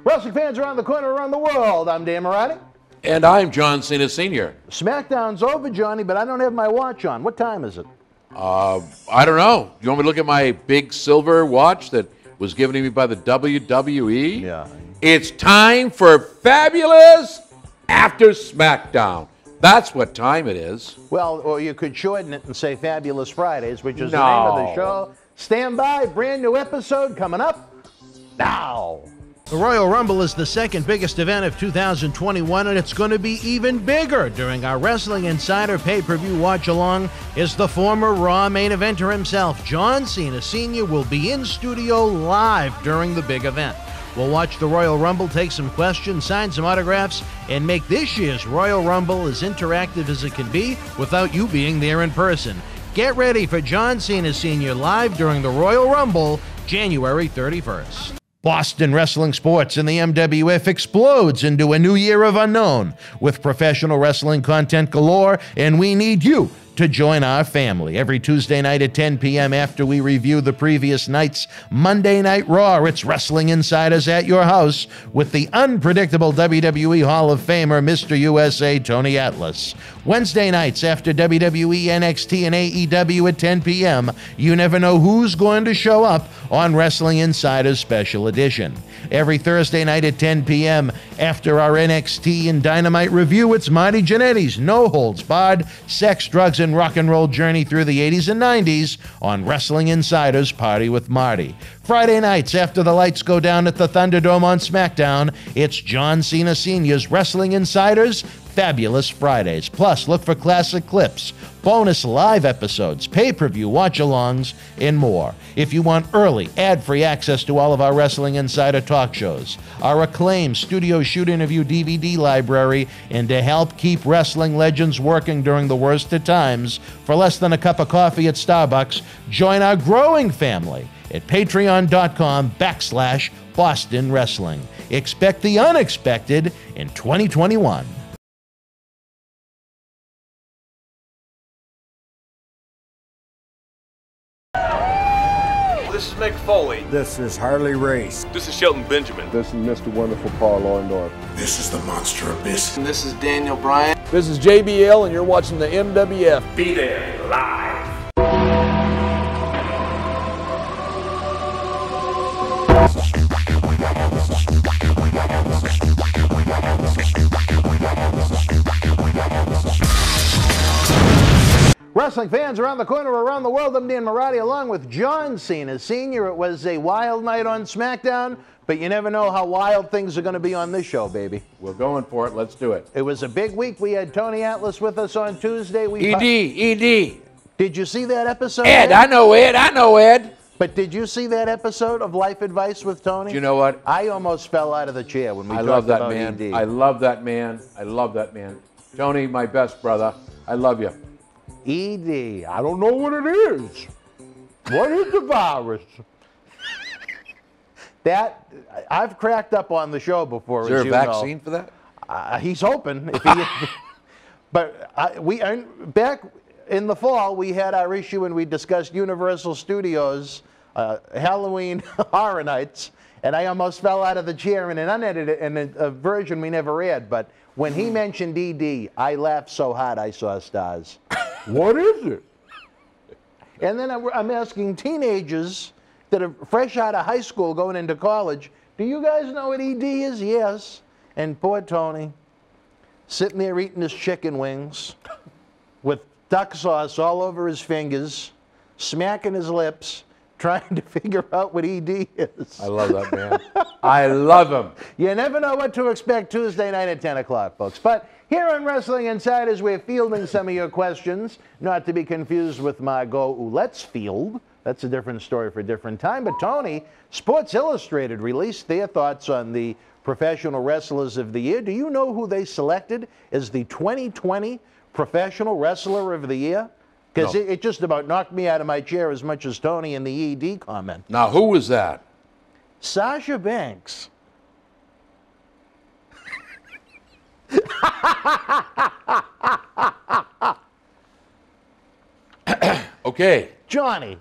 Wrestling fans around the corner, around the world, I'm Dan Marty. And I'm John Cena Sr. SmackDown's over, Johnny, but I don't have my watch on. What time is it? I don't know. You want me to look at my big silver watch that was given to me by the WWE? Yeah. It's time for Fabulous After SmackDown. That's what time it is. Well, or you could shorten it and say Fabulous Fridays, which is the name of the show. Stand by, brand new episode coming up now. The Royal Rumble is the second biggest event of 2021, and it's going to be even bigger. During our Wrestling Insider pay-per-view watch-along is the former Raw main eventer himself. John Cena Sr. will be in studio live during the big event. We'll watch the Royal Rumble, take some questions, sign some autographs, and make this year's Royal Rumble as interactive as it can be without you being there in person. Get ready for John Cena Sr. live during the Royal Rumble, January 31st. Boston Wrestling Sports and the MWF explodes into a new year of unknown with professional wrestling content galore, and we need you to join our family. Every Tuesday night at 10 p.m. after we review the previous night's Monday Night Raw, it's Wrestling Insiders at your house with the unpredictable WWE Hall of Famer, Mr. USA, Tony Atlas. Wednesday nights after WWE, NXT, and AEW at 10 p.m., you never know who's going to show up on Wrestling Insiders Special Edition. Every Thursday night at 10 p.m. after our NXT and Dynamite review, it's Marty Jannetty's No Holds Barred Sex, Drugs, and Rock and Roll journey through the 80s and 90s on Wrestling Insiders Party with Marty. Friday nights after the lights go down at the Thunderdome on SmackDown, it's John Cena Sr.'s Wrestling Insiders Fabulous Fridays. Plus, look for classic clips, bonus live episodes, pay-per-view watch-alongs, and more. If you want early, ad-free access to all of our Wrestling Insider talk shows, our acclaimed studio shoot interview DVD library, and to help keep wrestling legends working during the worst of times, for less than a cup of coffee at Starbucks, join our growing family at patreon.com/Boston Wrestling. Expect the unexpected in 2021. This is Mick Foley. This is Harley Race. This is Shelton Benjamin. This is Mr. Wonderful Paul Orndorff. This is the Monster Abyss. And this is Daniel Bryan. This is JBL, and you're watching the MWF. Be there live. Wrestling fans around the corner, around the world, I'm Dan Marty along with John Cena Sr. It was a wild night on SmackDown, but you never know how wild things are going to be on this show, baby. We're going for it. Let's do it. It was a big week. We had Tony Atlas with us on Tuesday. ED. Did you see that episode? Ed, I know Ed. But did you see that episode of Life Advice with Tony? Do you know what? I almost fell out of the chair when we talked love that about man. ED. I love that man. I love that man. Tony, my best brother. I love you. ED. I don't know what it is. What is the virus? That, I've cracked up on the show before. Is there a vaccine for that? He's hoping. If he, but back in the fall, we had our issue and we discussed Universal Studios Halloween Horror Nights, and I almost fell out of the chair in an unedited, in a version we never aired. But when he mentioned ED, I laughed so hard I saw stars. What is it? And then I'm asking teenagers that are fresh out of high school going into college, do you guys know what ED is? Yes. And poor Tony, sitting there eating his chicken wings with duck sauce all over his fingers, smacking his lips, trying to figure out what ED is. I love that man. I love him. You never know what to expect Tuesday night at 10 o'clock, folks. But here on Wrestling Insiders, we're fielding some of your questions, not to be confused with my Let's Field. That's a different story for a different time. But Tony, Sports Illustrated released their thoughts on the Professional Wrestlers of the Year. Do you know who they selected as the 2020 Professional Wrestler of the Year? Because it just about knocked me out of my chair as much as Tony in the ED comment. Now, who was that? Sasha Banks. Okay. Johnny,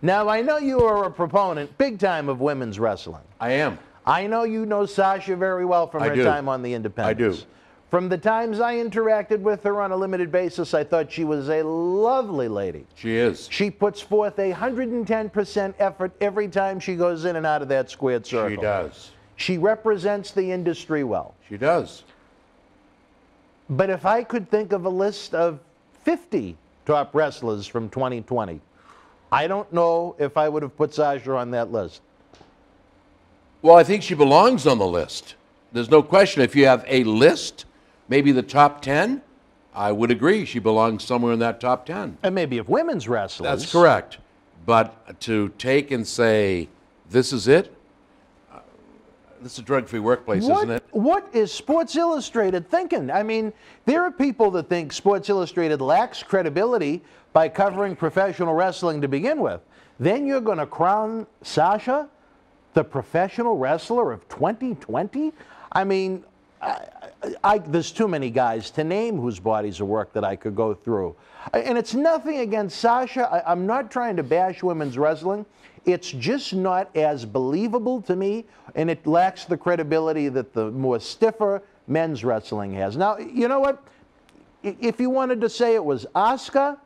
now I know you are a proponent, big time, of women's wrestling. I am. I know you know Sasha very well from her time on the Independents. I do. From the times I interacted with her on a limited basis, I thought she was a lovely lady. She is. She puts forth 110% effort every time she goes in and out of that squared circle. She does. She represents the industry well. She does. But if I could think of a list of 50 top wrestlers from 2020, I don't know if I would have put Sasha on that list. Well, I think she belongs on the list. There's no question. If you have a list, maybe the top 10, I would agree. She belongs somewhere in that top 10. And maybe of women's wrestlers. That's correct. But to take and say, this is it? This is a drug-free workplace, isn't it? What is Sports Illustrated thinking? I mean, there are people that think Sports Illustrated lacks credibility by covering professional wrestling to begin with. Then you're going to crown Sasha the professional wrestler of 2020? I mean, there's too many guys to name whose bodies of work that I could go through. And it's nothing against Sasha. I'm not trying to bash women's wrestling. It's just not as believable to me, and it lacks the credibility that the more stiffer men's wrestling has. Now, you know what? If you wanted to say it was Asuka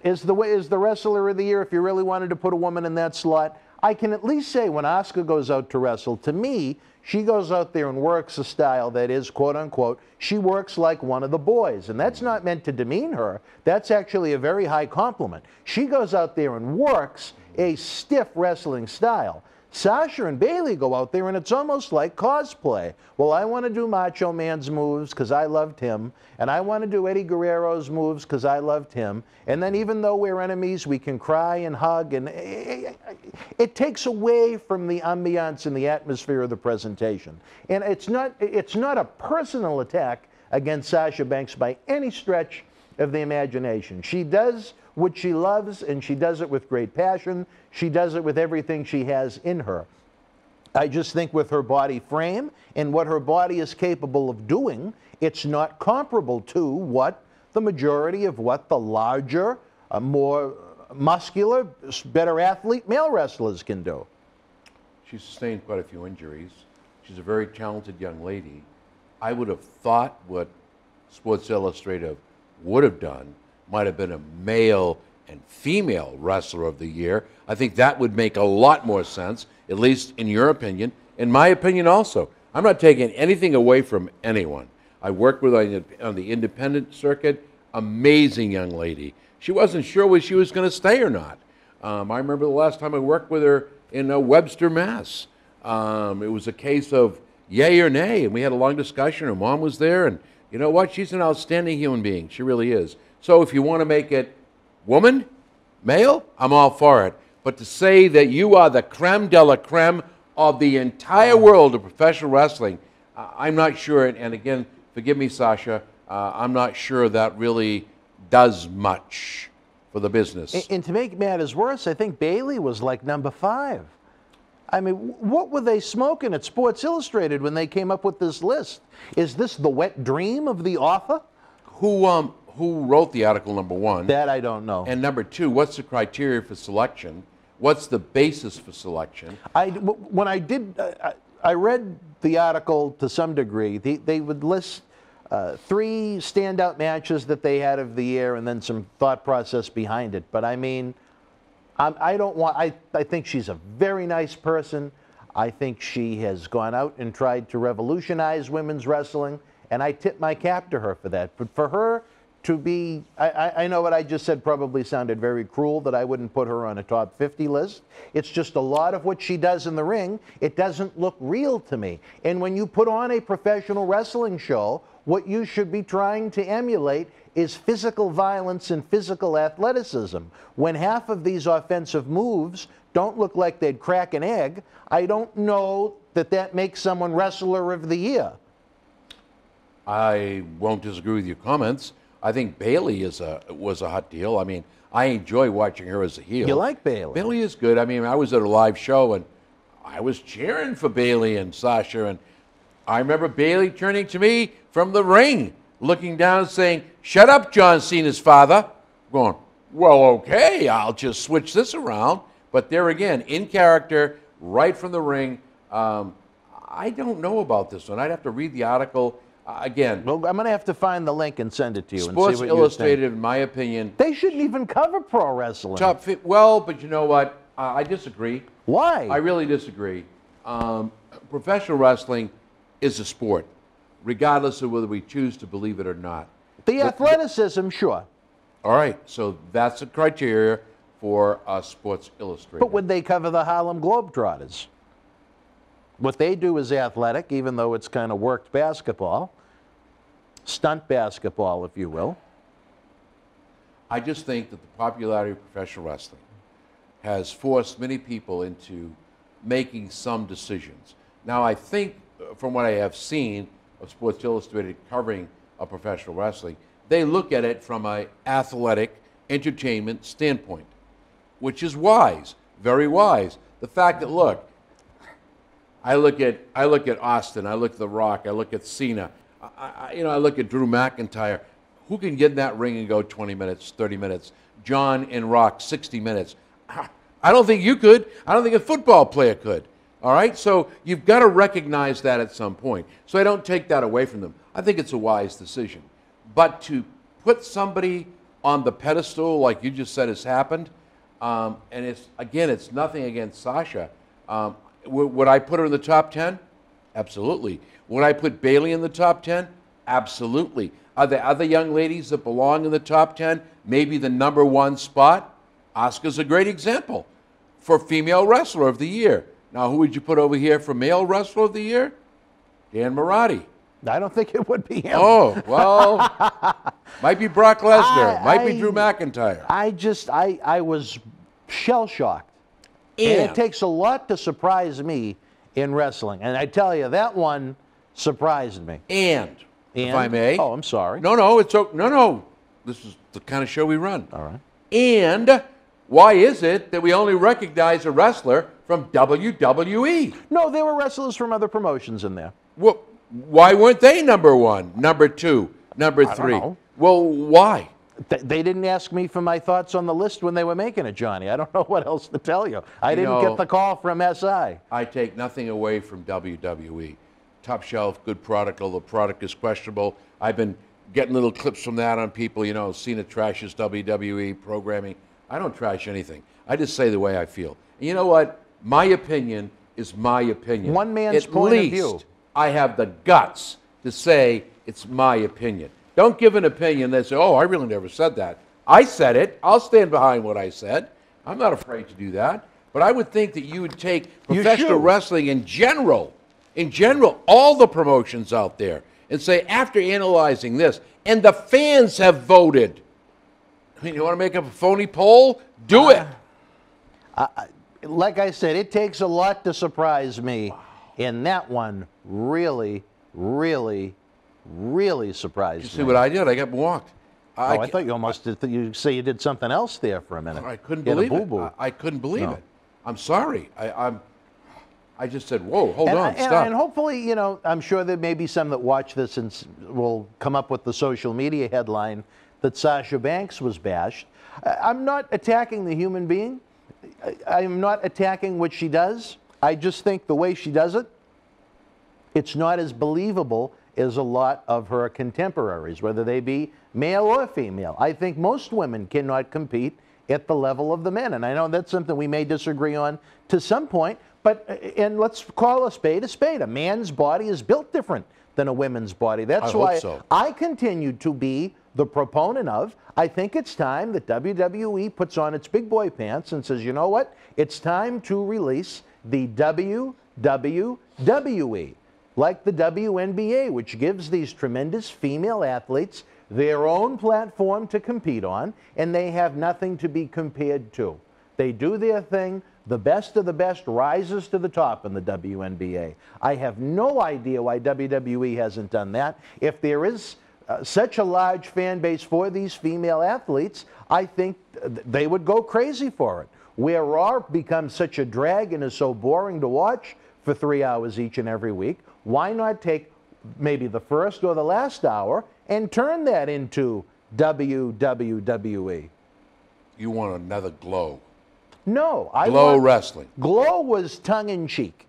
is the wrestler of the year, if you really wanted to put a woman in that slot, I can at least say when Asuka goes out to wrestle, to me, she goes out there and works a style that is, quote unquote, she works like one of the boys. And that's not meant to demean her. That's actually a very high compliment. She goes out there and works a stiff wrestling style. Sasha and Bayley go out there and it's almost like cosplay. Well, I want to do Macho Man's moves because I loved him, and I want to do Eddie Guerrero's moves because I loved him. And then even though we're enemies, we can cry and hug, and it takes away from the ambiance and the atmosphere of the presentation. And it's not a personal attack against Sasha Banks by any stretch of the imagination. She does what she loves, and she does it with great passion. She does it with everything she has in her. I just think with her body frame and what her body is capable of doing, it's not comparable to what the majority of what the larger, more muscular, better athlete male wrestlers can do. She's sustained quite a few injuries. She's a very talented young lady. I would have thought what Sports Illustrated would have done might have been a male and female wrestler of the year. I think that would make a lot more sense, at least in your opinion. In my opinion also. I'm not taking anything away from anyone. I worked with her on the independent circuit. Amazing young lady. She wasn't sure whether she was going to stay or not. I remember the last time I worked with her in Webster, Mass. It was a case of yay or nay, and we had a long discussion. Her mom was there, and you know what? She's an outstanding human being. She really is. So if you want to make it woman, male, I'm all for it. But to say that you are the creme de la creme of the entire world of professional wrestling, I'm not sure. And again, forgive me, Sasha, I'm not sure that really does much for the business. And to make matters worse, I think Bayley was like number 5. I mean, what were they smoking at Sports Illustrated when they came up with this list? Is this the wet dream of the author? Who wrote the article, number 1? That I don't know. And number 2, what's the criteria for selection? What's the basis for selection? When I did, I read the article to some degree. They would list 3 standout matches that they had of the year and then some thought process behind it. But I mean, I think she's a very nice person. I think she has gone out and tried to revolutionize women's wrestling, and I tip my cap to her for that. But for her to be, I know what I just said probably sounded very cruel, that I wouldn't put her on a top 50 list. It's just a lot of what she does in the ring, it doesn't look real to me. And when you put on a professional wrestling show, what you should be trying to emulate is physical violence and physical athleticism. When half of these offensive moves don't look like they'd crack an egg, I don't know that that makes someone wrestler of the year. I won't disagree with your comments. I think Bayley was a hot deal. I mean, I enjoy watching her as a heel. You like Bayley? Bayley is good. I mean, I was at a live show, and I was cheering for Bayley and Sasha, and I remember Bayley turning to me from the ring, looking down saying, "Shut up, John Cena's father." Going, well, okay, I'll just switch this around. But there again, in character, right from the ring, I don't know about this one. I'd have to read the article again. Well, I'm going to have to find the link and send it to you. Sports and see what Illustrated, you think. in my opinion, They shouldn't even cover pro wrestling. well, but you know what? I disagree. Why? I really disagree. Professional wrestling is a sport, regardless of whether we choose to believe it or not. The athleticism, sure. All right, so that's the criteria for Sports Illustrated. But would they cover the Harlem Globetrotters? What they do is athletic, even though it's kind of worked basketball, stunt basketball, if you will. I just think that the popularity of professional wrestling has forced many people into making some decisions. Now, I think, from what I have seen of Sports Illustrated covering of professional wrestling, they look at it from an athletic entertainment standpoint, which is wise, very wise. The fact that, look, I look at Austin, I look at The Rock, I look at Cena, I look at Drew McIntyre. Who can get in that ring and go 20 minutes, 30 minutes? John and Rock, 60 minutes. I don't think you could. I don't think a football player could. All right? So you've got to recognize that at some point. So I don't take that away from them. I think it's a wise decision. But to put somebody on the pedestal, like you just said has happened, and it's nothing against Sasha. Would I put her in the top 10? Absolutely. Would I put Bayley in the top 10? Absolutely. Are there other young ladies that belong in the top 10? Maybe the number one spot? Asuka's a great example for Female Wrestler of the Year. Now, who would you put over here for Male Wrestler of the Year? Dan Marty. I don't think it would be him. Oh, well, might be Brock Lesnar. Might be Drew McIntyre. I was shell-shocked. And it takes a lot to surprise me in wrestling. And I tell you, that one surprised me. And if I may. Oh, I'm sorry. No, it's okay. No. This is the kind of show we run. All right. And why is it that we only recognize a wrestler from WWE? No, there were wrestlers from other promotions in there. Well, why weren't they number one, number two, number three? I don't know. Well, why? They didn't ask me for my thoughts on the list when they were making it, Johnny. I don't know what else to tell you. I didn't get the call from SI. I take nothing away from WWE. Top shelf, good product, although the product is questionable. I've been getting little clips from that on people, Cena trashes WWE programming. I don't trash anything. I just say the way I feel. And you know what? My opinion is my opinion. One man's point of view. At least I have the guts to say it's my opinion. Don't give an opinion that says, oh, I really never said that. I said it. I'll stand behind what I said. I'm not afraid to do that. But I would think that you would take professional wrestling in general, all the promotions out there, and say, after analyzing this, and the fans have voted, you want to make up a phony poll? Do it. Like I said, it takes a lot to surprise me. And that one really, really, really surprised me. You see what I did? I got walked. I thought you almost did. You say you did something else there for a minute. I couldn't believe it. I couldn't believe it. I'm sorry. I just said, whoa, hold on, stop. And hopefully, I'm sure there may be some that watch this and will come up with the social media headline that Sasha Banks was bashed. I'm not attacking the human being. I'm not attacking what she does. I just think the way she does it, it's not as believable as a lot of her contemporaries, whether they be male or female. I think most women cannot compete at the level of the men. And I know that's something we may disagree on to some point, and let's call a spade a spade. A man's body is built different than a women's body. That's why I continue to be the proponent of, I think it's time that WWE puts on its big boy pants and says, you know what? It's time to release the WWE, like the WNBA, which gives these tremendous female athletes their own platform to compete on, and they have nothing to be compared to. They do their thing. The best of the best rises to the top in the WNBA. I have no idea why WWE hasn't done that. If there is such a large fan base for these female athletes, I think they would go crazy for it. Where Raw becomes such a drag and is so boring to watch for 3 hours each and every week, why not take maybe the first or the last hour and turn that into WWE? You want another Glow. No. Glow Wrestling. Glow was tongue-in-cheek.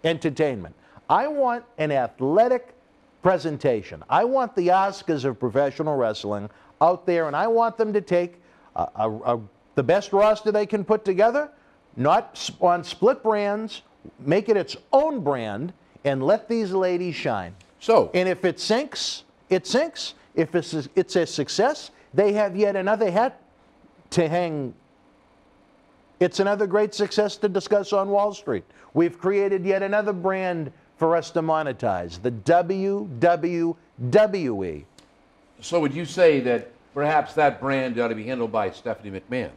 entertainment. I want an athletic presentation. I want the Oscars of professional wrestling out there, and I want them to take the best roster they can put together, not on split brands, make it its own brand, and let these ladies shine. So, and if it sinks, it sinks. If it's a success, they have yet another hat to hang. It's another great success to discuss on Wall Street. We've created yet another brand for us to monetize, the WWE. So would you say that perhaps that brand ought to be handled by Stephanie McMahon?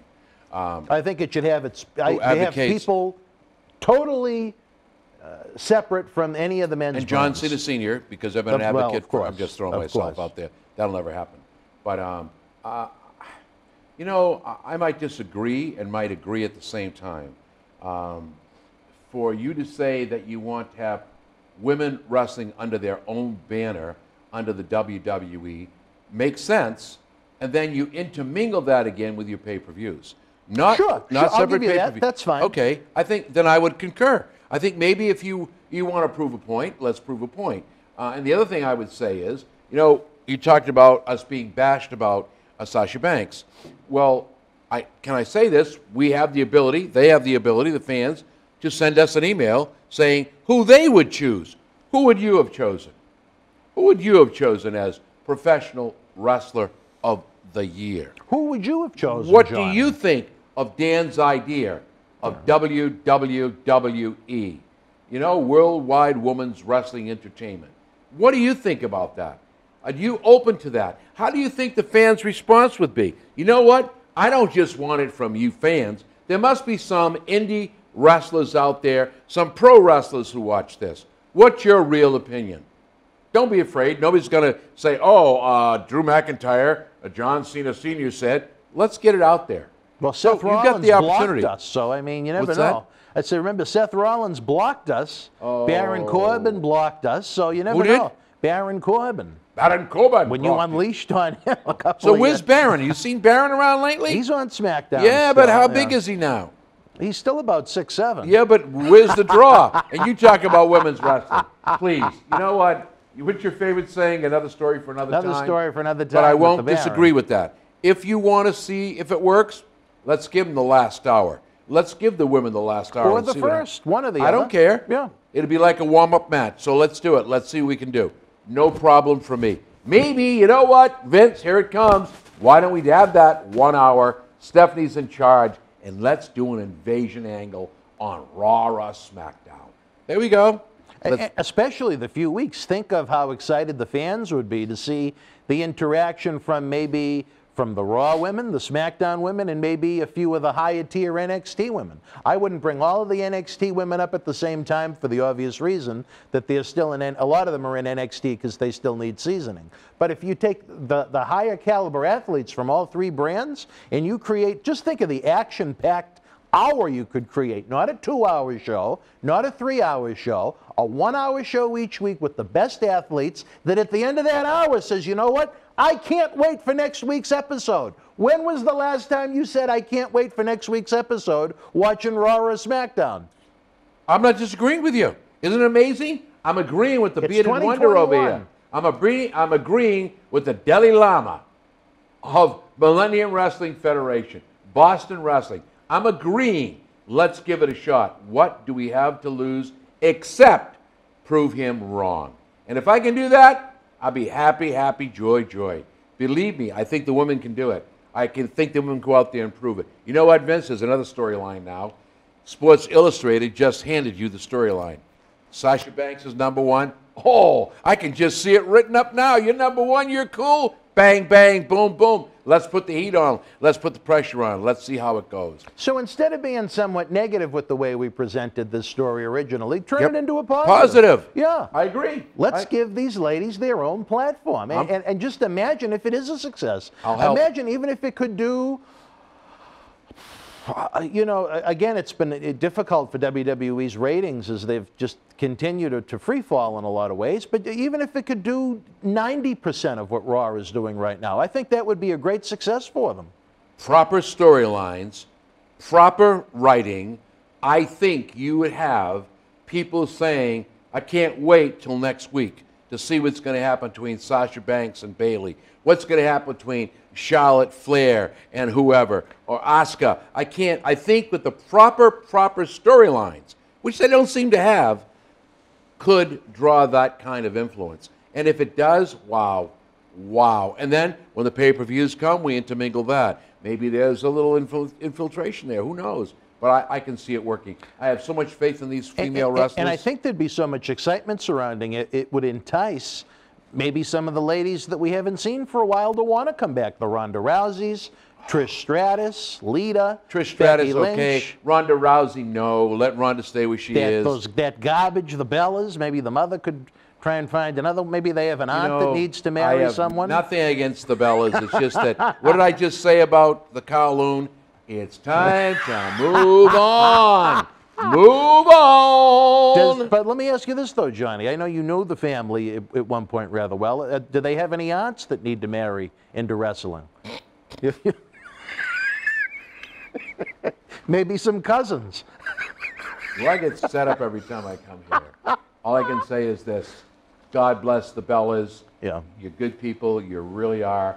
I think it should have its. They have advocates- people totally separate from any of the men's. And John brands. Cena Sr., because I've been an Well, advocate of for. course, I'm just throwing of myself course. out there. That'll never happen. But you know, I might disagree and might agree at the same time. For you to say that you want to have women wrestling under their own banner, under the WWE, makes sense, and then you intermingle that again with your pay-per-views. Not Sure, I'll separate give you that. pay-per-view. That's fine. Okay, I think then I would concur. I think maybe if you want to prove a point, let's prove a point. And the other thing I would say is, you know, you talked about us being bashed about Sasha Banks. Well, can I say this? We have the ability, they have the ability, the fans, to send us an email saying who they would choose. Who would you have chosen? Who would you have chosen as professional wrestler of the year? Who would you have chosen? What John? do you think of Dan's idea of WWE? You know, Worldwide Women's Wrestling Entertainment. What do you think about that? Are you open to that? How do you think the fans' response would be? You know what? I don't just want it from you fans. There must be some indie wrestlers out there, some pro wrestlers who watch this. What's your real opinion? Don't be afraid. Nobody's going to say, Drew McIntyre, John Cena Sr. said. Let's get it out there. Well, Seth you've got Rollins the opportunity. blocked us, so I mean, you never What's know. that? I said, remember, Seth Rollins blocked us. Baron Corbin blocked us, so you never Who did? know. Baron Corbin. Baron Corbin. When you unleashed on him a couple So of where's years. Baron? You seen Baron around lately? He's on SmackDown. Yeah, but still, how big is he now? He's still about 6'7". Yeah, but where's the draw? And you talk about women's wrestling. Please. You know what? What's your favorite saying? Another story for another time? Another story for another time. But I with won't the Baron. disagree with that. If you want to see if it works, let's give them the last hour. Let's give the women the last hour. Or and the see what first, one or the I other. don't care. Yeah. It'll be like a warm-up match. So let's do it. Let's see what we can do. No problem for me. Maybe, you know what, Vince, here it comes. Why don't we have that 1 hour? Stephanie's in charge, and let's do an invasion angle on Raw or SmackDown. There we go. Especially the few weeks. Think of how excited the fans would be to see the interaction from the Raw women, the SmackDown women, and maybe a few of the higher tier NXT women. I wouldn't bring all of the NXT women up at the same time for the obvious reason that they're still in, a lot of them are in NXT because they still need seasoning. But if you take the higher caliber athletes from all three brands and you create, just think of the action-packed hour you could create, not a 2-hour show, not a 3-hour show, a 1-hour show each week with the best athletes that at the end of that hour says, you know what? I can't wait for next week's episode. When was the last time you said, I can't wait for next week's episode watching Raw or SmackDown? I'm not disagreeing with you. Isn't it amazing? I'm agreeing with the bearded wonder over here. I'm agreeing with the Dalai Lama of Millennium Wrestling Federation, Boston Wrestling. I'm agreeing. Let's give it a shot. What do we have to lose except prove him wrong? And if I can do that, I'll be happy, happy, joy, joy. Believe me, I think the women can do it. I can think the women go out there and prove it. You know what, Vince? There's another storyline now. Sports Illustrated just handed you the storyline. Sasha Banks is number one. Oh, I can just see it written up now. You're number one. You're cool. Bang, bang, boom, boom. Let's put the heat on. Let's put the pressure on. Let's see how it goes. So instead of being somewhat negative with the way we presented this story originally, turn it into a positive. Positive. Yeah. I agree. Let's give these ladies their own platform. And just imagine if it is a success. I'll help. Imagine even if it could do, you know, again, it's been difficult for WWE's ratings as they've just continued to free fall in a lot of ways. But even if it could do 90% of what Raw is doing right now, I think that would be a great success for them. Proper storylines, proper writing, I think you would have people saying, I can't wait till next week to see what's going to happen between Sasha Banks and Bayley. What's going to happen between Charlotte Flair and whoever, or Asuka. I think with the proper storylines, which they don't seem to have, could draw that kind of influence. And if it does, wow. And then when the pay-per-views come, we intermingle that. Maybe there's a little infiltration there. Who knows? But I can see it working. I have so much faith in these female wrestlers. And I think there'd be so much excitement surrounding it, it would entice maybe some of the ladies that we haven't seen for a while to want to come back. The Ronda Rouseys, Trish Stratus, Lita, Trish Stratus, Becky Lynch. okay. Ronda Rousey, no. Let Ronda stay where she is. That garbage, the Bellas, maybe the mother could try and find another. Maybe they have an aunt that needs to marry someone. Nothing against the Bellas. It's just that, what did I just say about the Kowloon? It's time to move on. Move on. But let me ask you this, though, Johnny. I know you know the family at one point rather well. Do they have any aunts that need to marry into wrestling? Maybe some cousins. Well, I get set up every time I come here. All I can say is this. God bless the Bellas. Yeah. You're good people. You really are.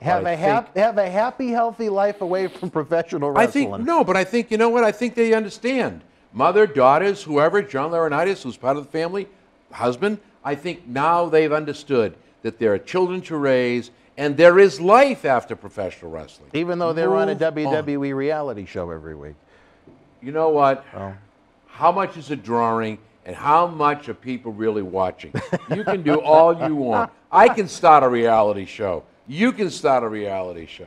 Have a happy, healthy life away from professional wrestling. But I think, you know what? I think they understand. Mother, daughters, whoever, John Laurinaitis, who's part of the family, husband, I think now they've understood that there are children to raise and there is life after professional wrestling. Even though they're on a WWE reality show every week. You know what? Oh. How much is it drawing and how much are people really watching? You can do all you want. I can start a reality show. You can start a reality show.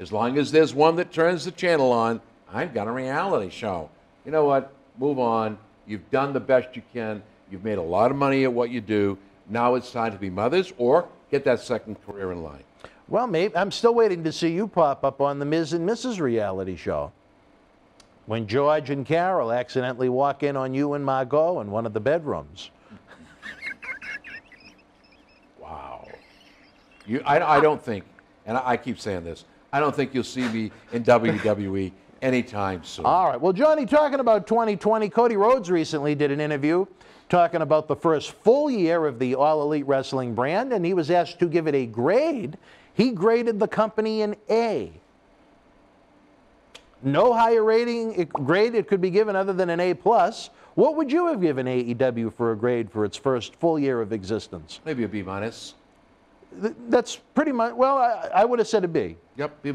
As long as there's one that turns the channel on, I've got a reality show. You know what? Move on. You've done the best you can. You've made a lot of money at what you do. Now it's time to be mothers or get that second career in line. Well, maybe I'm still waiting to see you pop up on the Ms. and Mrs. reality show. When George and Carol accidentally walk in on you and Margot in one of the bedrooms. Wow. I don't think, and I keep saying this, I don't think you'll see me in WWE anytime soon. All right. Well, Johnny, talking about 2020, Cody Rhodes recently did an interview talking about the first full year of the All Elite Wrestling brand, and he was asked to give it a grade. He graded the company an A. No higher grade it could be given other than an A+. What would you have given AEW for a grade for its first full year of existence? Maybe a B-. That's pretty much, well, I would have said a B. Yep, B-.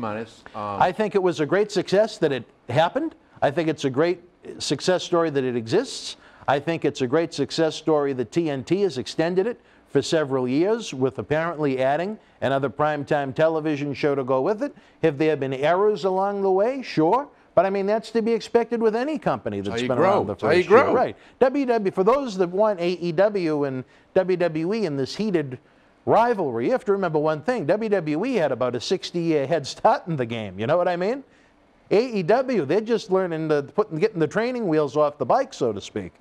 I think it was a great success that it happened. I think it's a great success story that it exists. I think it's a great success story that TNT has extended it for several years with apparently adding another primetime television show to go with it. Have there been errors along the way? Sure. But I mean, that's to be expected with any company that's been around the first year. Right. WWE, for those that want AEW and WWE in this heated rivalry, you have to remember one thing. WWE had about a 60-year head start in the game. You know what I mean? AEW, they're just learning getting the training wheels off the bike, so to speak.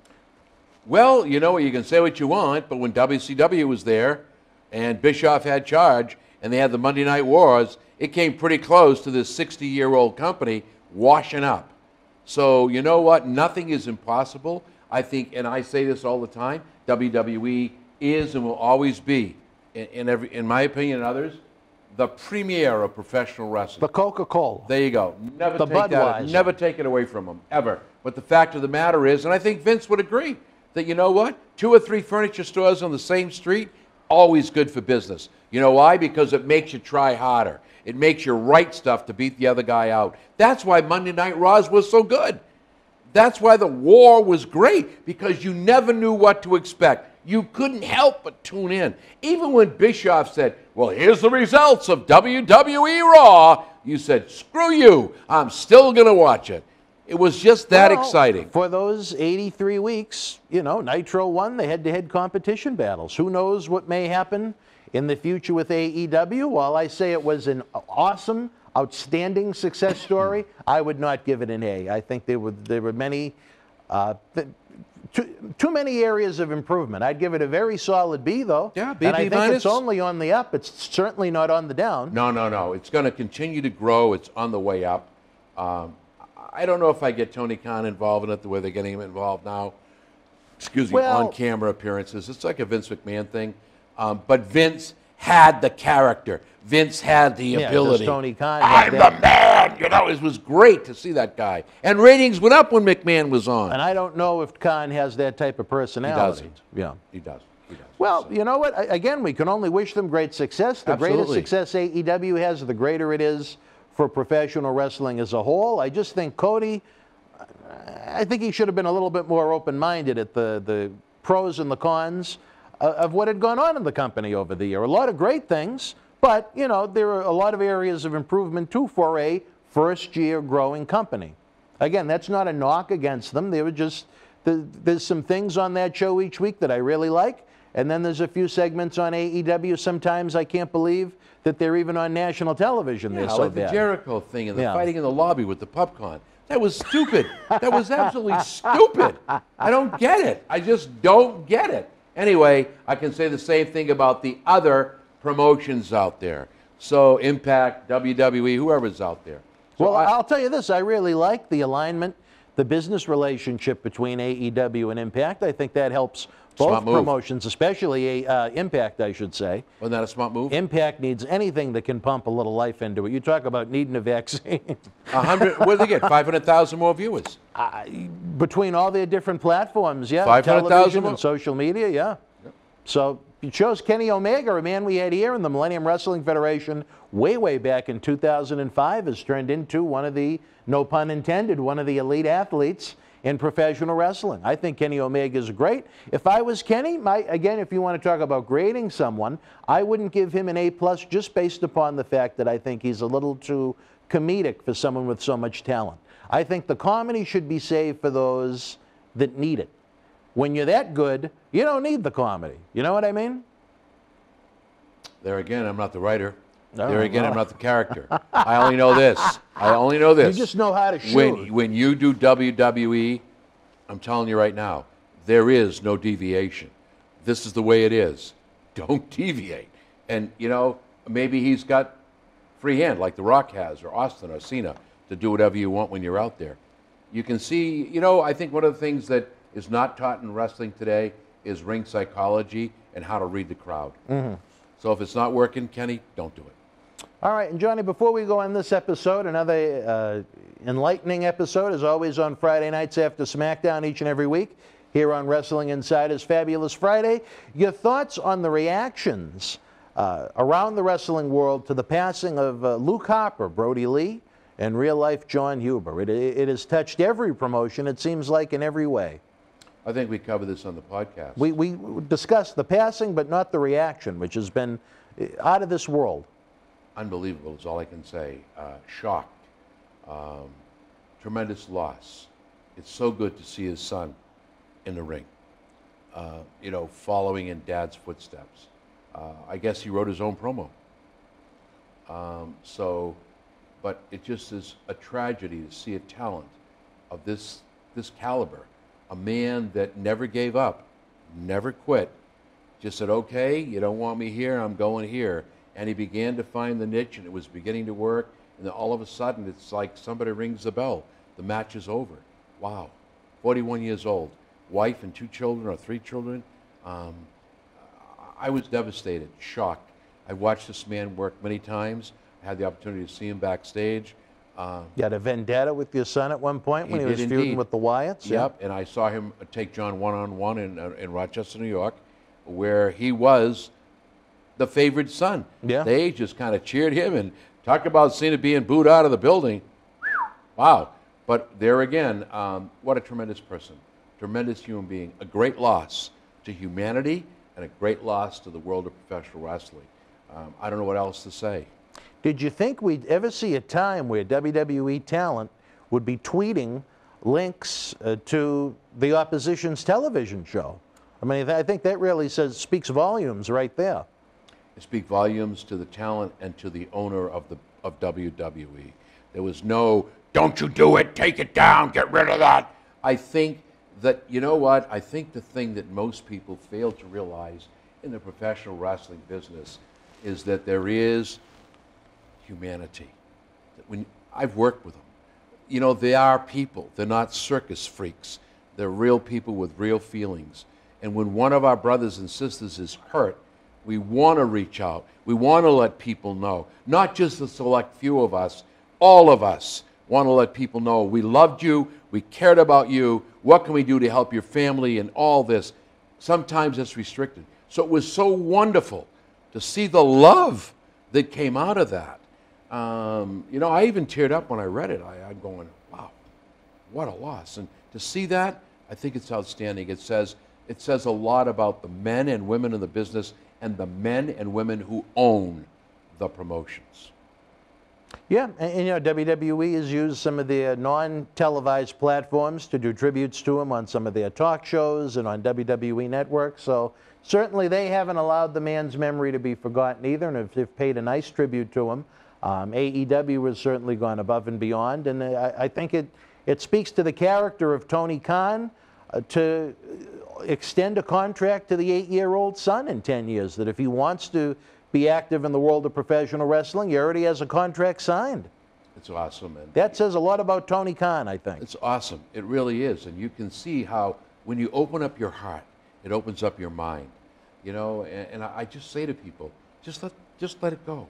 Well, you know, you can say what you want, but when WCW was there and Bischoff had charge and they had the Monday Night Wars, it came pretty close to this 60-year-old company washing up. So, you know what? Nothing is impossible. I think, and I say this all the time, WWE is and will always be, in my opinion and others, the premier of professional wrestling. The Coca-Cola. There you go. Never take it away from them, ever. But the fact of the matter is, and I think Vince would agree, that you know what? 2 or 3 furniture stores on the same street, always good for business. You know why? Because it makes you try harder. It makes you write stuff to beat the other guy out. That's why Monday Night Raws was so good. That's why the war was great, because you never knew what to expect. You couldn't help but tune in. Even when Bischoff said, well, here's the results of WWE Raw, you said, screw you, I'm still going to watch it. It was just that exciting. For those 83 weeks, you know, Nitro won the head-to-head competition battles. Who knows what may happen in the future with AEW? While I say it was an awesome, outstanding success story, I would not give it an A. I think there were many, too many areas of improvement. I'd give it a very solid B, though. Yeah, B, and I B think minus. it's only on the up. It's certainly not on the down. No. It's going to continue to grow. It's on the way up. I don't know if I get Tony Khan involved in it the way they're getting him involved now. excuse me, on-camera appearances. It's like a Vince McMahon thing. But Vince had the character. Vince had the ability. Tony Khan. I'm the man. You know, it was great to see that guy. And ratings went up when McMahon was on. And I don't know if Khan has that type of personality. He doesn't. Yeah. He does. Well, you know what? Again, we can only wish them great success. The greater success AEW has, the greater it is for professional wrestling as a whole. I just think Cody, I think he should have been a little bit more open-minded at the pros and the cons of what had gone on in the company over the year. A lot of great things, but, you know, there are a lot of areas of improvement, too, for a first-year growing company. Again, that's not a knock against them. They were just, there's some things on that show each week that I really like. And then there's a few segments on AEW. Sometimes I can't believe that they're even on national television. They're so like bad. The Jericho thing and the fighting in the lobby with the PubCon. That was stupid. That was absolutely stupid. I don't get it. I just don't get it. Anyway, I can say the same thing about the other promotions out there. So Impact, WWE, whoever's out there. So well, I'll tell you this. I really like the alignment, the business relationship between AEW and Impact. I think that helps both promotions, especially Impact, I should say. Wasn't that a smart move? Impact needs anything that can pump a little life into it. You talk about needing a vaccine. 100. What did they get? 500,000 more viewers. Between all their different platforms, yeah. 500,000 and social media, yeah. Yep. So it shows Kenny Omega, a man we had here in the Millennium Wrestling Federation way back in 2005, has turned into one of the, no pun intended, one of the elite athletes in professional wrestling. I think Kenny Omega is great. If I was Kenny, again, if you want to talk about grading someone, I wouldn't give him an A+ just based upon the fact that I think he's a little too comedic for someone with so much talent. I think the comedy should be saved for those that need it. When you're that good, you don't need the comedy. You know what I mean? There again, I'm not the writer. There again, I'm not the character. I only know this. You just know how to shoot. When you do WWE, I'm telling you right now, there is no deviation. This is the way it is. Don't deviate. And, you know, maybe he's got free hand like The Rock has, or Austin, or Cena, to do whatever you want when you're out there. You can see, you know, I think one of the things that is not taught in wrestling today is ring psychology and how to read the crowd. Mm-hmm. So if it's not working, Kenny, don't do it. All right, and Johnny, before we go on this episode, another enlightening episode, as always, on Friday nights after SmackDown each and every week here on Wrestling Insider's Fabulous Friday. Your thoughts on the reactions around the wrestling world to the passing of Luke Harper, Brody Lee, and real-life John Huber. It has touched every promotion, it seems like, in every way. I think we covered this on the podcast. We discussed the passing, but not the reaction, which has been out of this world. Unbelievable is all I can say. Shocked. Tremendous loss. It's so good to see his son in the ring, you know, following in Dad's footsteps. I guess he wrote his own promo. But it just is a tragedy to see a talent of this caliber, a man that never gave up, never quit, just said, okay, you don't want me here, I'm going here. And he began to find the niche, and it was beginning to work. And then all of a sudden, it's like somebody rings the bell. The match is over. Wow. 41 years old. Wife and 2 children, or 3 children. I was devastated, shocked. I watched this man work many times. I had the opportunity to see him backstage. You had a vendetta with your son at one point when he was feuding with the Wyatts? Yep, and I saw him take John one-on-one in Rochester, New York, where he was the favored son. Yeah. They just kind of cheered him, and talk about Cena being booed out of the building. Wow. But there again, what a tremendous person, tremendous human being, a great loss to humanity and a great loss to the world of professional wrestling. I don't know what else to say. Did you think we'd ever see a time where WWE talent would be tweeting links to the opposition's television show? I mean, I think that really speaks volumes right there. It speaks volumes to the talent and to the owner of WWE. There was no, don't you do it, take it down, get rid of that. I think that, you know what, I think the thing that most people fail to realize in the professional wrestling business is that there is humanity. When I've worked with them, you know, they are people. They're not circus freaks. They're real people with real feelings. And when one of our brothers and sisters is hurt, we want to reach out. We want to let people know. Not just a select few of us, all of us want to let people know we loved you, we cared about you, what can we do to help your family and all this. Sometimes it's restricted. So it was so wonderful to see the love that came out of that. You know, I even teared up when I read it. I'm going, wow, what a loss. And to see that, I think it's outstanding. It says a lot about the men and women in the business and the men and women who own the promotions. Yeah, and you know, WWE has used some of their non-televised platforms to do tributes to him on some of their talk shows and on WWE Network. So certainly they haven't allowed the man's memory to be forgotten either, and they've paid a nice tribute to him. AEW has certainly gone above and beyond, and I think it speaks to the character of Tony Khan to extend a contract to the 8-year-old son in 10 years, that if he wants to be active in the world of professional wrestling, he already has a contract signed. It's awesome. And that says a lot about Tony Khan, I think. It's awesome. It really is. And you can see how when you open up your heart, it opens up your mind. You know, and I just say to people, just let it go.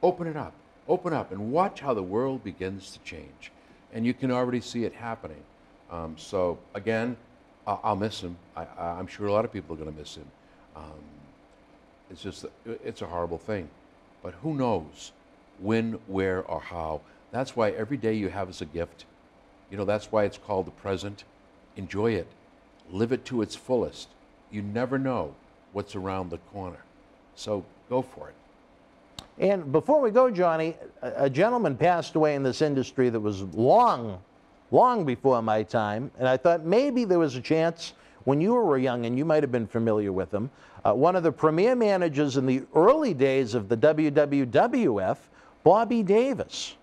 Open it up. Open up and watch how the world begins to change. And you can already see it happening. So, again, I'll miss him. I'm sure a lot of people are going to miss him. It's just, it's a horrible thing. But who knows when, where, or how. That's why every day you have is a gift. You know, that's why it's called the present. Enjoy it. Live it to its fullest. You never know what's around the corner. So go for it. And before we go, Johnny, a gentleman passed away in this industry that was long before my time, and I thought maybe there was a chance when you were young, and you might have been familiar with him, one of the premier managers in the early days of the WWF, Bobby Davis.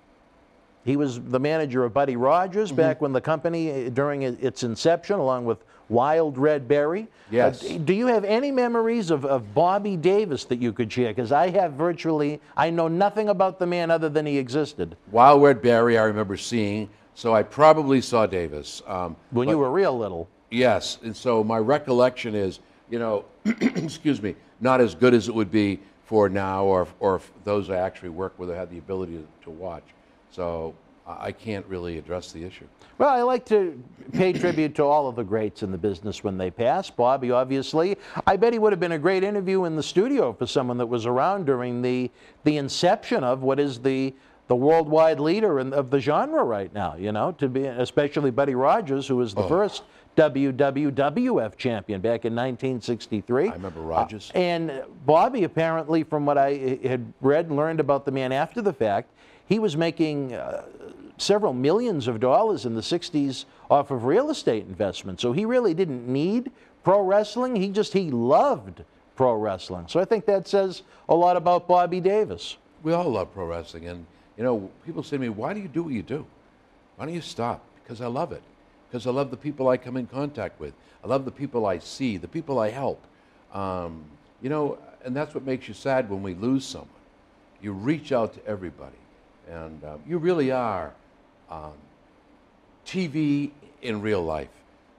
He was the manager of Buddy Rogers back when the company, during its inception, along with Wild Red Berry. Yes. Do you have any memories of Bobby Davis that you could share? Because I have I know nothing about the man other than he existed. Wild Red Berry I remember seeing, so I probably saw Davis. When you were real little. Yes, and so my recollection is, you know, excuse me, not as good as it would be for now or those I actually work with or had the ability to watch. So I can't really address the issue. Well, I like to pay tribute to all of the greats in the business when they pass. Bobby, obviously. I bet he would have been a great interview in the studio for someone that was around during the inception of what is the worldwide leader of the genre right now, you know, to be, especially Buddy Rogers, who was the first WWF champion back in 1963. I remember Rogers. And Bobby, apparently, from what I had read and learned about the man after the fact, he was making several millions of dollars in the 60s off of real estate investments. So he really didn't need pro wrestling. He loved pro wrestling. So I think that says a lot about Bobby Davis. We all love pro wrestling. And, you know, people say to me, why do you do what you do? Why don't you stop? Because I love it. Because I love the people I come in contact with. I love the people I see, the people I help. You know, and that's what makes you sad when we lose someone. You reach out to everybody. And you really are TV in real life.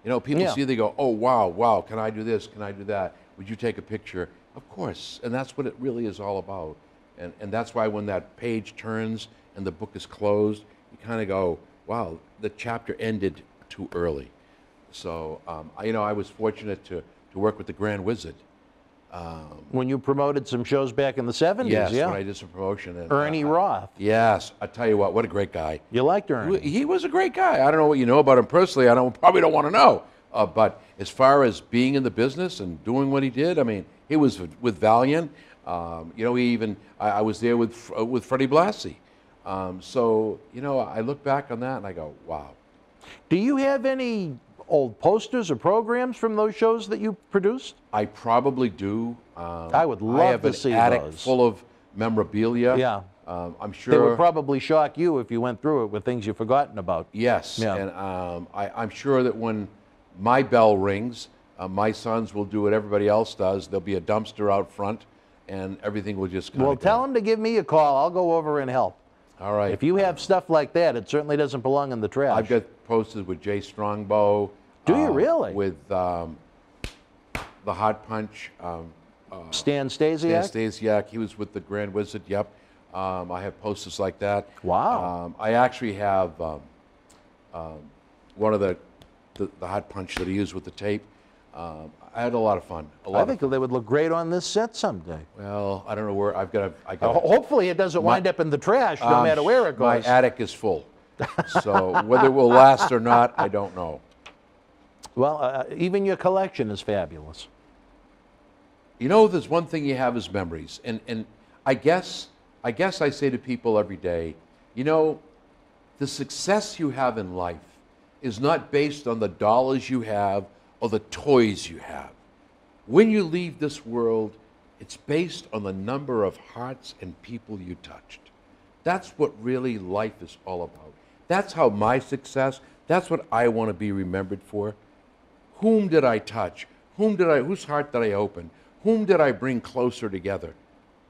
You know, people see, they go, oh, wow, can I do this? Can I do that? Would you take a picture? Of course. And that's what it really is all about. And that's why when that page turns and the book is closed, you kind of go, wow, the chapter ended too early. So, you know, I was fortunate to work with the Grand Wizard. When you promoted some shows back in the 70s, yes, yeah. When I did some promotion. And, Ernie Roth. Yes, I tell you what a great guy. You liked Ernie? He was a great guy. I don't know what you know about him personally. Probably don't want to know. But as far as being in the business and doing what he did, I mean, he was with Valiant. You know, I was there with Freddie Blassie. So, you know, I look back on that and I go, wow. Do you have any old posters or programs from those shows that you produced? I probably do. I would love to see those. I have an attic full of memorabilia. Yeah. I'm sure. They would probably shock you if you went through it with things you've forgotten about. Yes. Yeah. And I'm sure that when my bell rings, my sons will do what everybody else does. There'll be a dumpster out front, and everything will just kind of. Well, tell them to give me a call. I'll go over and help. All right. If you have stuff like that, it certainly doesn't belong in the trash. I've got posters with Jay Strongbow. Do you really? With the Hot Punch. Stan Stasiak? Stan Stasiak. He was with the Grand Wizard. Yep. I have posters like that. Wow. I actually have one of the Hot Punch that he used with the tape. I had a lot of fun. I think they would look great on this set someday. Well, I don't know where I've got. Hopefully, it doesn't wind up in the trash, no matter where it goes. My attic is full, so whether it will last or not, I don't know. Well, even your collection is fabulous. You know, there's one thing you have is memories, and I guess I say to people every day, you know, the success you have in life is not based on the dollars you have or the toys you have. When you leave this world, it's based on the number of hearts and people you touched. That's what really life is all about. That's how my success, that's what I want to be remembered for. Whom did I touch? Whose heart did I open? Whom did I bring closer together?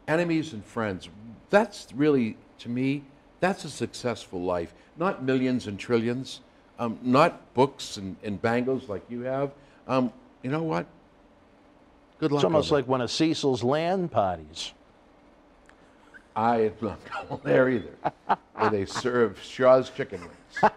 Enemies and friends. That's really, to me, that's a successful life. Not millions and trillions. Not books and bangles like you have. You know what? Good luck. It's almost like one of Cecil's land parties. I'm not going there either. Where they serve Shaw's chicken wings.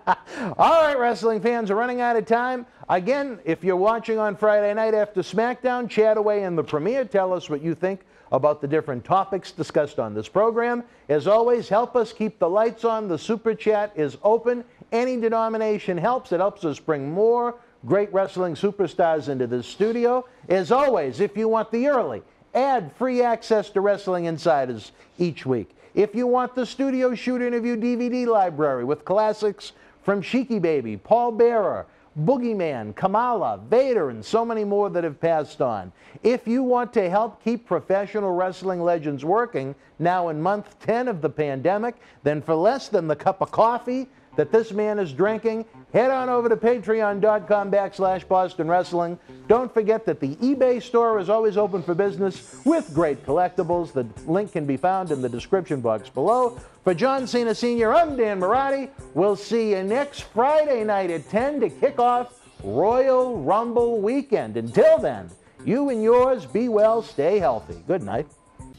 All right, wrestling fans, we're running out of time. Again, if you're watching on Friday night after SmackDown, chat away in the premiere. Tell us what you think about the different topics discussed on this program. As always, help us keep the lights on. The Super Chat is open. Any denomination helps. It helps us bring more great wrestling superstars into this studio. As always, if you want the early, ad-free access to Wrestling Insiders each week. If you want the Studio Shoot Interview DVD library with classics from Sheiky Baby, Paul Bearer, Boogeyman, Kamala, Vader, and so many more that have passed on. If you want to help keep professional wrestling legends working now in month 10 of the pandemic, then for less than the cup of coffee that this man is drinking, head on over to patreon.com/Boston Wrestling. Don't forget that the eBay store is always open for business with great collectibles. The link can be found in the description box below. For John Cena Sr., I'm Dan Marty. We'll see you next Friday night at 10 to kick off Royal Rumble weekend. Until then, you and yours be well, stay healthy. Good night.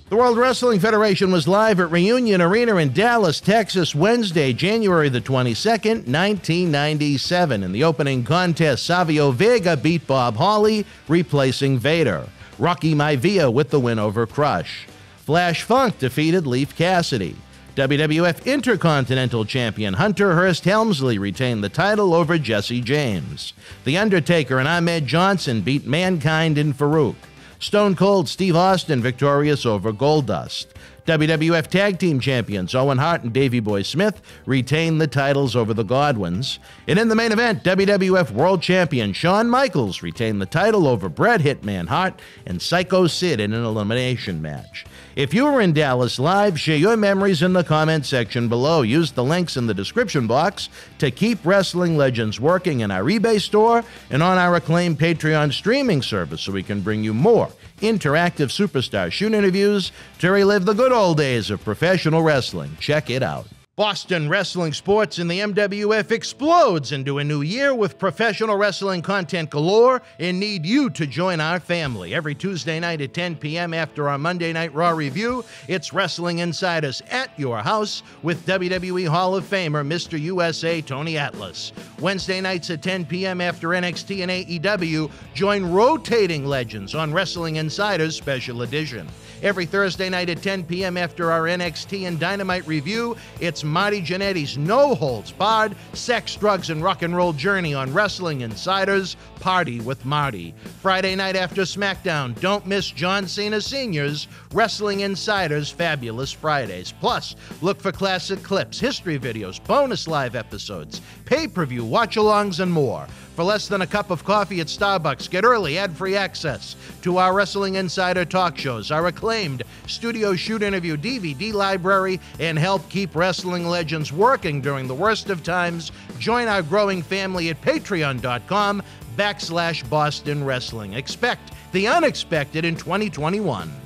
The World Wrestling Federation was live at Reunion Arena in Dallas, Texas, Wednesday, January the 22nd, 1997. In the opening contest, Savio Vega beat Bob Holly, replacing Vader. Rocky Maivia with the win over Crush. Flash Funk defeated Leif Cassidy. WWF Intercontinental Champion Hunter Hearst Helmsley retained the title over Jesse James. The Undertaker and Ahmed Johnson beat Mankind and Farouk. Stone Cold Steve Austin victorious over Goldust. WWF Tag Team Champions Owen Hart and Davey Boy Smith retained the titles over the Godwins. And in the main event, WWF World Champion Shawn Michaels retained the title over Bret Hitman Hart and Psycho Sid in an elimination match. If you were in Dallas live, share your memories in the comment section below. Use the links in the description box to keep wrestling legends working in our eBay store and on our acclaimed Patreon streaming service so we can bring you more interactive superstar shoot interviews to relive the good old days of professional wrestling. Check it out. Boston Wrestling Sports in the MWF explodes into a new year with professional wrestling content galore and need you to join our family. Every Tuesday night at 10 p.m. after our Monday Night Raw review, it's Wrestling Insiders at your house with WWE Hall of Famer Mr. USA Tony Atlas. Wednesday nights at 10 p.m. after NXT and AEW, join rotating legends on Wrestling Insiders Special Edition. Every Thursday night at 10 p.m. after our NXT and Dynamite review, it's Marty Jannetty's no-holds-barred sex, drugs, and rock and roll journey on Wrestling Insiders Party with Marty. Friday night after SmackDown, don't miss John Cena Sr.'s Wrestling Insiders Fabulous Fridays. Plus, look for classic clips, history videos, bonus live episodes, pay-per-view watch-alongs, and more. For less than a cup of coffee at Starbucks, get early ad-free access to our Wrestling Insider talk shows, our acclaimed Studio Shoot Interview DVD library, and help keep wrestling legends working during the worst of times. Join our growing family at patreon.com/Boston Wrestling. Expect the unexpected in 2021.